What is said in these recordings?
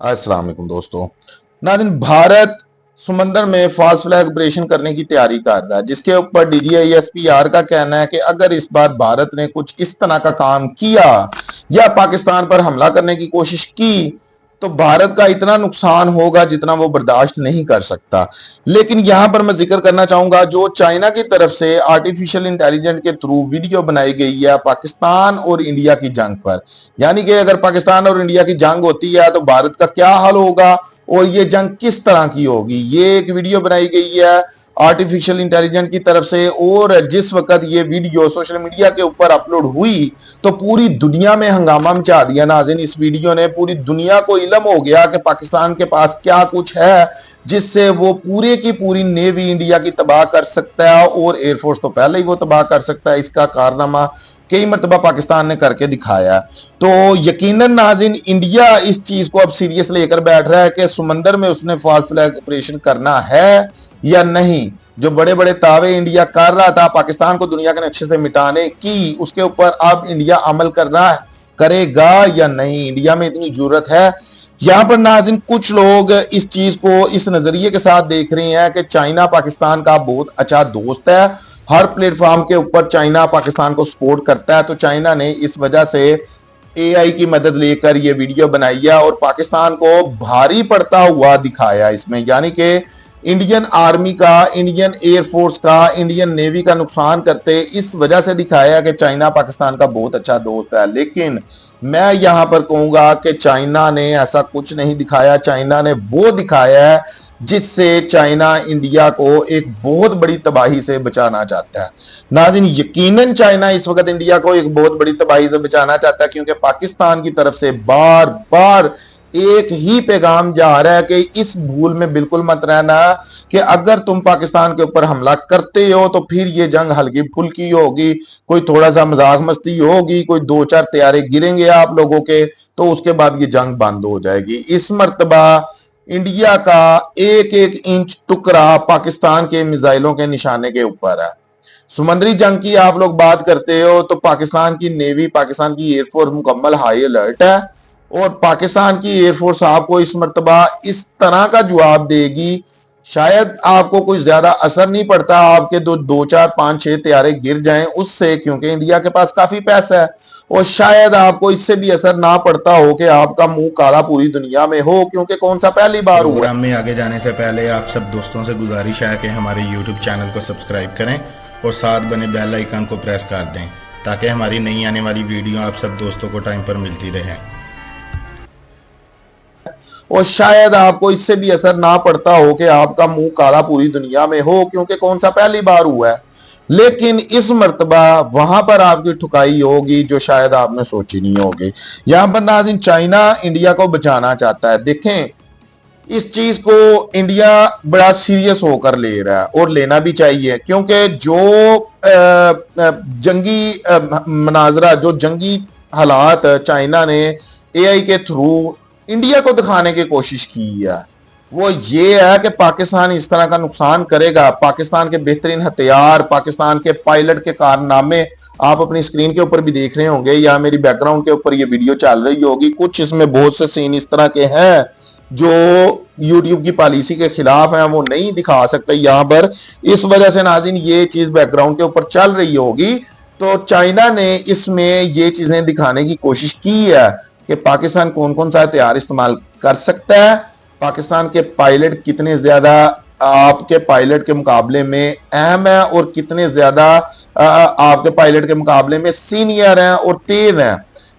अस्सलाम वालेकुम दोस्तों। नाज़रीन, भारत समंदर में फास्ट फ्लैग ऑपरेशन करने की तैयारी कर रहा है, जिसके ऊपर DGISPR का कहना है कि अगर इस बार भारत ने कुछ इस तरह का काम किया या पाकिस्तान पर हमला करने की कोशिश की तो भारत का इतना नुकसान होगा जितना वो बर्दाश्त नहीं कर सकता। लेकिन यहां पर मैं जिक्र करना चाहूंगा, जो चाइना की तरफ से आर्टिफिशियल इंटेलिजेंस के थ्रू वीडियो बनाई गई है पाकिस्तान और इंडिया की जंग पर, यानी कि अगर पाकिस्तान और इंडिया की जंग होती है तो भारत का क्या हाल होगा और ये जंग किस तरह की होगी। ये एक वीडियो बनाई गई है आर्टिफिशियल इंटेलिजेंस की तरफ से, और जिस वक्त ये वीडियो सोशल मीडिया के ऊपर अपलोड हुई तो पूरी दुनिया में हंगामा मचा दिया। नाज़रीन, इस वीडियो ने पूरी दुनिया को इल्म हो गया कि पाकिस्तान के पास क्या कुछ है जिससे वो पूरे की पूरी नेवी इंडिया की तबाह कर सकता है, और एयरफोर्स तो पहले ही वो तबाह कर सकता है। इसका कारनामा कई मरतबा पाकिस्तान ने करके दिखाया। तो यकीनन नाज़रीन, इंडिया इस चीज को अब सीरियस लेकर बैठ रहा है कि समंदर में उसने फास्ट फ्लैग ऑपरेशन करना है या नहीं। जो बड़े बड़े दावे इंडिया कर रहा था पाकिस्तान को दुनिया के नक्शे से मिटाने की, उसके ऊपर अब इंडिया अमल कर रहा है, करेगा या नहीं। इंडिया में इतनी जरूरत है। यहां पर नाज़रीन, कुछ लोग इस चीज को इस नजरिए के साथ देख रहे हैं कि चाइना पाकिस्तान का बहुत अच्छा दोस्त है, हर प्लेटफॉर्म के ऊपर चाइना पाकिस्तान को सपोर्ट करता है। तो चाइना ने इस वजह से AI की मदद लेकर ये वीडियो बनाई है और पाकिस्तान को भारी पड़ता हुआ दिखाया इसमें, यानी कि इंडियन आर्मी का, इंडियन एयरफोर्स का, इंडियन नेवी का नुकसान करते इस वजह से दिखाया कि चाइना पाकिस्तान का बहुत अच्छा दोस्त है। लेकिन मैं यहां पर कहूंगा कि चाइना ने ऐसा कुछ नहीं दिखाया। चाइना ने वो दिखाया है जिससे चाइना इंडिया को एक बहुत बड़ी तबाही से बचाना चाहता है। नाज़रीन, यकीनन चाइना इस वक्त इंडिया को एक बहुत बड़ी तबाही से बचाना चाहता है, क्योंकि पाकिस्तान की तरफ से बार बार एक ही पैगाम जा रहा है कि इस भूल में बिल्कुल मत रहना कि अगर तुम पाकिस्तान के ऊपर हमला करते हो तो फिर ये जंग हल्की फुल्की होगी, कोई थोड़ा सा मजाक मस्ती होगी, कोई दो चार तैयारे गिरेंगे आप लोगों के, तो उसके बाद ये जंग बंद हो जाएगी। इस मर्तबा इंडिया का एक एक इंच टुकड़ा पाकिस्तान के मिसाइलों के निशाने के ऊपर है। समुद्री जंग की आप लोग बात करते हो तो पाकिस्तान की नेवी, पाकिस्तान की एयरफोर्स मुकम्मल हाई अलर्ट है, और पाकिस्तान की एयरफोर्स आपको इस मर्तबा इस तरह का जवाब देगी, शायद आपको कोई ज्यादा असर नहीं पड़ता, आपके दो चार पांच छह तैयारे गिर जाएं उससे, क्योंकि इंडिया के पास काफी पैसा है, और शायद आपको इससे भी असर ना पड़ता हो कि आपका मुंह काला पूरी दुनिया में हो, क्योंकि कौन सा पहली बार हुआ। प्रोग्राम में आगे जाने से पहले आप सब दोस्तों से गुजारिश है कि हमारे YouTube चैनल को सब्सक्राइब करें और साथ बने बेल आइकन को प्रेस कर दें, ताकि हमारी नई आने वाली वीडियो आप सब दोस्तों को टाइम पर मिलती रहे। और शायद आपको इससे भी असर ना पड़ता हो कि आपका मुंह काला पूरी दुनिया में हो, क्योंकि कौन सा पहली बार हुआ है। लेकिन इस मर्तबा वहां पर आपकी ठुकाई होगी जो शायद आपने सोची नहीं होगी। यहां पर नाज़रीन, चाइना इंडिया को बचाना चाहता है। देखें, इस चीज को इंडिया बड़ा सीरियस होकर ले रहा है, और लेना भी चाहिए, क्योंकि जो जंगी मनाजरा, जो जंगी हालात चाइना ने AI के थ्रू इंडिया को दिखाने की कोशिश की है, वो ये है कि पाकिस्तान इस तरह का नुकसान करेगा। पाकिस्तान के बेहतरीन हथियार, पाकिस्तान के पायलट के कारनामे आप अपनी स्क्रीन के ऊपर भी देख रहे होंगे, या मेरी बैकग्राउंड के ऊपर ये वीडियो चल रही होगी। कुछ इसमें बहुत से सीन इस तरह के हैं जो YouTube की पॉलिसी के खिलाफ है, वो नहीं दिखा सकते यहाँ पर। इस वजह से नाज़रीन, ये चीज बैकग्राउंड के ऊपर चल रही होगी। तो चाइना ने इसमें ये चीजें दिखाने की कोशिश की है कि पाकिस्तान कौन कौन सा हथियार इस्तेमाल कर सकता है, पाकिस्तान के पायलट कितने ज्यादा आपके पायलट के मुकाबले में अहम है, और कितने ज्यादा आपके पायलट के मुकाबले में सीनियर हैं और तेज हैं।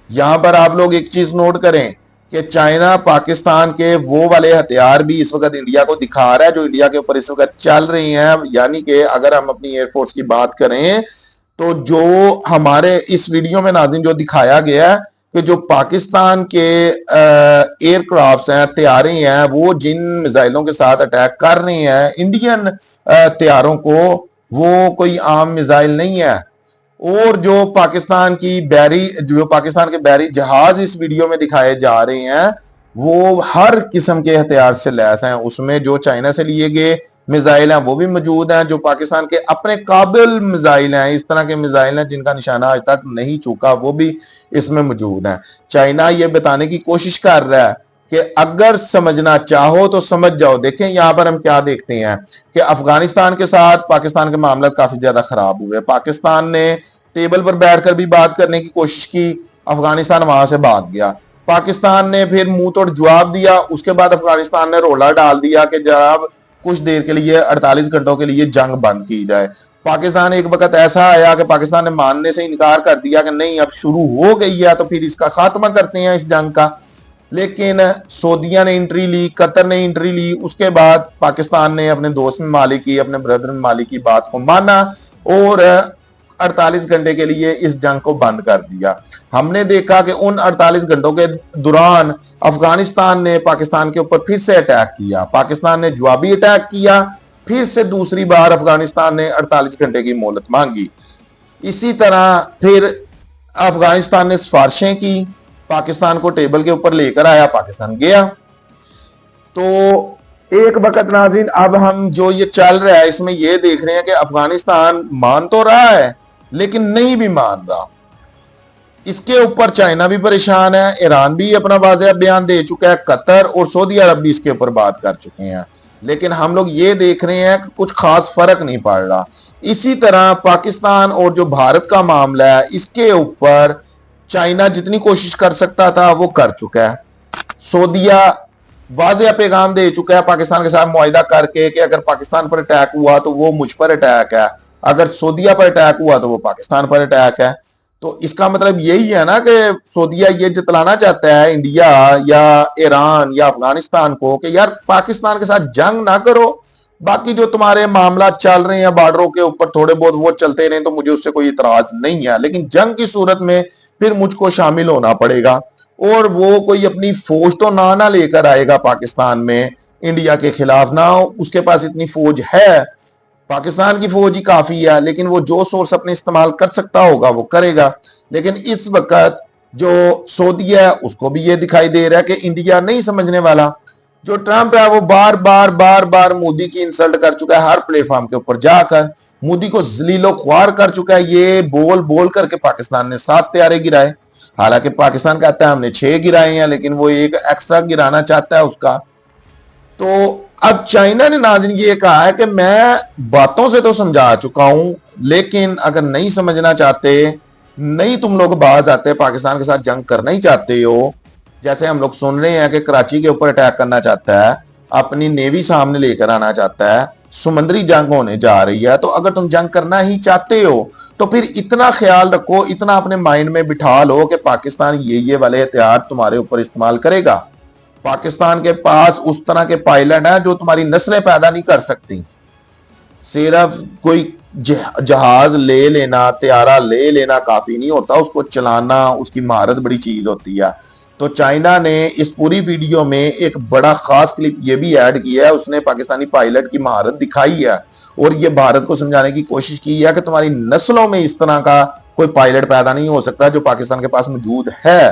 यहां पर आप लोग एक चीज नोट करें कि चाइना पाकिस्तान के वो वाले हथियार भी इस वक्त इंडिया को दिखा रहा है जो इंडिया के ऊपर इस वक्त चल रही हैं। यानी कि अगर हम अपनी एयरफोर्स की बात करें तो जो हमारे इस वीडियो में नाज़रीन जो दिखाया गया है कि जो पाकिस्तान के एयरक्राफ्ट हैं, तैयारे हैं, वो जिन मिसाइलों के साथ अटैक कर रही हैं इंडियन तैयारों को, वो कोई आम मिसाइल नहीं है। और जो पाकिस्तान के बैरी जहाज इस वीडियो में दिखाए जा रहे हैं, वो हर किस्म के हथियार से लैस हैं। उसमें जो चाइना से लिए गए मिसाइल हैं वो भी मौजूद हैं, जो पाकिस्तान के अपने काबिल मिसाइल हैं, इस तरह के मिसाइल हैं जिनका निशाना आज तक नहीं चूका, वो भी इसमें मौजूद हैं। चाइना ये बताने की कोशिश कर रहा है कि अगर समझना चाहो तो समझ जाओ। देखें यहां पर हम क्या देखते हैं कि अफगानिस्तान के साथ पाकिस्तान के मामला काफी ज्यादा खराब हुए। पाकिस्तान ने टेबल पर बैठकर भी बात करने की कोशिश की, अफगानिस्तान वहां से भाग गया। पाकिस्तान ने फिर मुंह तोड़ जवाब दिया, उसके बाद अफगानिस्तान ने रोला डाल दिया कि जनाब कुछ देर के लिए 48 घंटों के लिए जंग बंद की जाए। पाकिस्तान एक वक्त ऐसा आया कि पाकिस्तान ने मानने से इनकार कर दिया कि नहीं अब शुरू हो गई है तो फिर इसका खात्मा करते हैं इस जंग का। लेकिन सऊदीया ने एंट्री ली, कतर ने एंट्री ली, उसके बाद पाकिस्तान ने अपने दोस्त ममालिक की, अपने ब्रदर ममालिक की बात को माना और 48 घंटे के लिए इस जंग को बंद कर दिया। हमने देखा कि उन 48 घंटों के दौरान अफगानिस्तान ने पाकिस्तान के ऊपर फिर से अटैक किया, पाकिस्तान ने जवाबी अटैक किया, फिर से दूसरी बार अफगानिस्तान ने 48 घंटे की मोहलत मांगी। इसी तरह फिर अफगानिस्तान ने सिफारिशें की, पाकिस्तान को टेबल के ऊपर लेकर आया, पाकिस्तान गया। तो एक वक्त नाज़रीन अब हम जो ये चल रहा है इसमें ये देख रहे हैं कि अफगानिस्तान मान तो रहा है लेकिन नहीं भी मान रहा। इसके ऊपर चाइना भी परेशान है, ईरान भी अपना वाज़ेह बयान दे चुका है, कतर और सऊदी अरब भी इसके ऊपर बात कर चुके हैं। लेकिन हम लोग ये देख रहे हैं कि कुछ खास फर्क नहीं पड़ रहा। इसी तरह पाकिस्तान और जो भारत का मामला है इसके ऊपर चाइना जितनी कोशिश कर सकता था वो कर चुका है। सऊदीया वाज़ेह पैगाम दे चुका है पाकिस्तान के साथ मुआहिदा करके कि अगर पाकिस्तान पर अटैक हुआ तो वो मुझ पर अटैक है, अगर सऊदीया पर अटैक हुआ तो वो पाकिस्तान पर अटैक है। तो इसका मतलब यही है ना कि सऊदीया ये जतलाना चाहता है इंडिया या ईरान या अफगानिस्तान को कि यार पाकिस्तान के साथ जंग ना करो, बाकी जो तुम्हारे मामला चल रहे हैं बॉर्डरों के ऊपर थोड़े बहुत वो चलते रहे तो मुझे उससे कोई इतराज नहीं है, लेकिन जंग की सूरत में फिर मुझको शामिल होना पड़ेगा। और वो कोई अपनी फौज तो ना लेकर आएगा पाकिस्तान में इंडिया के खिलाफ, ना उसके पास इतनी फौज है, पाकिस्तान की फौज ही काफी है, लेकिन वो जो सोर्स अपने इस्तेमाल कर सकता होगा वो करेगा। लेकिन इस वक्त जो सऊदी है उसको भी ये दिखाई दे रहा है कि इंडिया नहीं समझने वाला। जो ट्रंप है वो बार बार मोदी की इंसल्ट कर चुका है, हर प्लेटफॉर्म के ऊपर जाकर मोदी को जलीलो ख्वार कर चुका है। ये बोल बोल करके पाकिस्तान ने 7 तैयारे गिराए, हालांकि पाकिस्तान कहता है हमने 6 गिराए हैं, लेकिन वो एक एक्स्ट्रा गिराना चाहता है उसका। तो अब चाइना ने नाज़रीन ये कहा है कि मैं बातों से तो समझा चुका हूं, लेकिन अगर नहीं समझना चाहते, नहीं तुम लोग बाज आते, पाकिस्तान के साथ जंग करना ही चाहते हो, जैसे हम लोग सुन रहे हैं कि कराची के ऊपर अटैक करना चाहता है, अपनी नेवी सामने लेकर आना चाहता है, समुद्री जंग होने जा रही है, तो अगर तुम जंग करना ही चाहते हो तो फिर इतना ख्याल रखो, इतना अपने माइंड में बिठा लो कि पाकिस्तान ये वाले हथियार तुम्हारे ऊपर इस्तेमाल करेगा। पाकिस्तान के पास उस तरह के पायलट हैं जो तुम्हारी नस्लें पैदा नहीं कर सकती। सिर्फ कोई जहाज ले लेना, त्यारा ले लेना काफी नहीं होता, उसको चलाना, उसकी महारत बड़ी चीज होती है। तो चाइना ने इस पूरी वीडियो में एक बड़ा खास क्लिप ये भी ऐड किया है, उसने पाकिस्तानी पायलट की महारत दिखाई है और ये भारत को समझाने की कोशिश की है कि तुम्हारी नस्लों में इस तरह का कोई पायलट पैदा नहीं हो सकता जो पाकिस्तान के पास मौजूद है।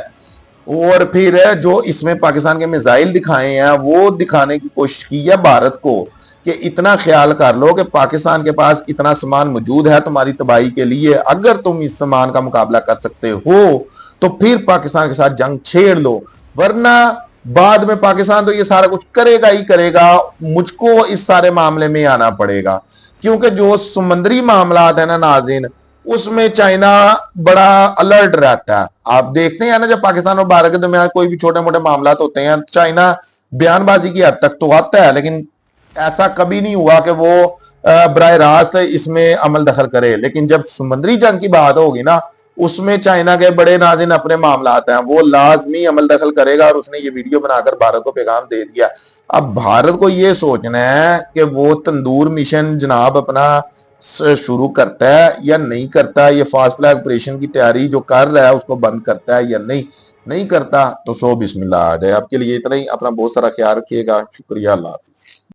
और फिर जो इसमें पाकिस्तान के मिसाइल दिखाए हैं वो दिखाने की कोशिश की है भारत को कि इतना ख्याल कर लो कि पाकिस्तान के पास इतना सामान मौजूद है तुम्हारी तबाही के लिए, अगर तुम इस सामान का मुकाबला कर सकते हो तो फिर पाकिस्तान के साथ जंग छेड़ लो, वरना बाद में पाकिस्तान तो ये सारा कुछ करेगा ही करेगा, मुझको इस सारे मामले में आना पड़ेगा। क्योंकि जो समुद्री मामला है ना नाज़रीन, उसमें चाइना बड़ा अलर्ट रहता है। आप देखते हैं ना जब पाकिस्तान और भारत के दरमियान कोई भी छोटे मोटे मामला होते हैं, चाइना बयानबाजी की हद तक तो आता है, लेकिन ऐसा कभी नहीं हुआ कि वो बराह रास्त इसमें अमल दखल करे। लेकिन जब समुद्री जंग की बात होगी ना, उसमें चाइना के बड़े नाज़रीन अपने मामला आते हैं, वो लाजमी अमल दखल करेगा। और उसने ये वीडियो बनाकर भारत को पैगाम दे दिया। अब भारत को ये सोचना है कि वो तंदूर मिशन जनाब अपना शुरू करता है या नहीं करता, ये फास्ट फ्लैग ऑपरेशन की तैयारी जो कर रहा है उसको बंद करता है या नहीं करता, तो सो बिस्मिल्लाह आ जाए। आपके लिए इतना ही, अपना बहुत सारा ख्याल रखिएगा। शुक्रिया, अल्लाह हाफिज़।